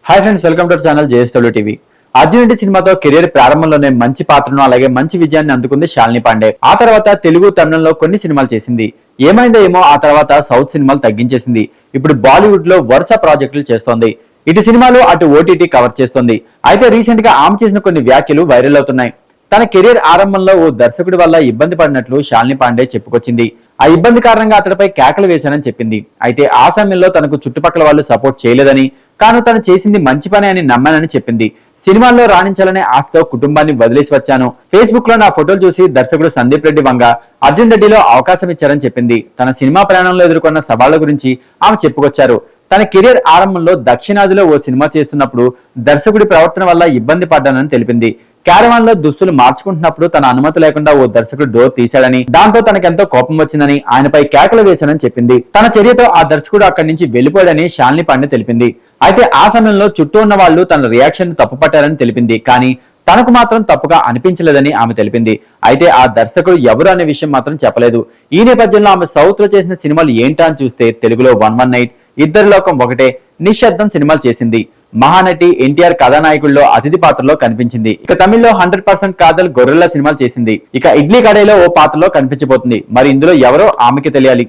Hi friends, welcome to channel JSW TV. Arjun Reddy సినిమాతో career ప్రారంభంలోనే మంచి పాత్రను అలాగే మంచి విజయాన్ని అందుకుంది శాలిని పాండే. ఆ తర్వాత తెలుగు తమిళంలో కొన్ని సినిమాలు చేసింది. ఏమైందో ఏమో ఆ తర్వాత సౌత్ సినిమాలు తగ్గించేసింది. ఇప్పుడు బాలీవుడ్ లో వరుస ప్రాజెక్టులు చేస్తోంది. ఇటు సినిమాలు అటు ఓటీటీ కవర్ చేస్తోంది. అయితే రీసెంట్ గా ఆమె చేసిన కొన్ని వ్యాఖ్యలు వైరల్ అవుతున్నాయి. తన కెరీర్ ఆరంభంలో ఓ దర్శకుడి వల్ల ఇబ్బంది పడినట్లు శాలిని పాండే చెప్పుకొచ్చింది. ఆ ఇబ్బంది కారణంగా అతడిపై కేకలు వేశానని చెప్పింది. అయితే ఆ సమయంలో తనకు చుట్టుపక్కల వాళ్ళు సపోర్ట్ చేయలేదని, కానీ తను చేసింది మంచి పని అని నమ్మానని చెప్పింది. సినిమాల్లో రాణించాలనే ఆశతో కుటుంబాన్ని వదిలేసి వచ్చాను. ఫేస్బుక్ లో నా ఫోటోలు చూసి దర్శకుడు సందీప్ రెడ్డి వంగ అర్జున్ రెడ్డిలో అవకాశం ఇచ్చారని చెప్పింది. తన సినిమా ప్రయాణంలో ఎదుర్కొన్న సవాళ్ల గురించి ఆమె చెప్పుకొచ్చారు. తన కెరీర్ ఆరంభంలో దక్షిణాదిలో ఓ సినిమా చేస్తున్నప్పుడు దర్శకుడి ప్రవర్తన వల్ల ఇబ్బంది పడ్డానని తెలిపింది. క్యారవాన్ లో దుస్తులు మార్చుకుంటున్నప్పుడు తన అనుమతి లేకుండా ఓ దర్శకుడు డోర్ తీశాడని, దాంతో తనకెంతో కోపం వచ్చిందని, ఆయనపై కేకలు వేశానని చెప్పింది. తన చర్యతో ఆ దర్శకుడు అక్కడి నుంచి వెళ్లిపోయాడని శాలిని పాండే తెలిపింది. అయితే ఆ సమయంలో చుట్టూ ఉన్న వాళ్ళు తన రియాక్షన్ తప్పుపట్టారని తెలిపింది. కానీ తనకు మాత్రం తప్పుగా అనిపించలేదని ఆమె తెలిపింది. అయితే ఆ దర్శకుడు ఎవరు అనే విషయం మాత్రం చెప్పలేదు. ఈ నేపథ్యంలో ఆమె సౌత్ లో చేసిన సినిమాలు ఏంటా అని చూస్తే తెలుగులో 118, ఇద్దరి లోకం ఒకటే, నిశ్శబ్దం సినిమాలు చేసింది. మహానటి ఎన్టీఆర్ కథానాయకుల్లో అతిథి పాత్రలో కనిపించింది. ఇక తమిళ్లో 100% కాదల్ గొర్రెల్లా సినిమాలు చేసింది. ఇక ఇడ్లీ కడైలో ఓ పాత్రలో కనిపించబోతుంది. మరి ఇందులో ఎవరో ఆమెకి తెలియాలి.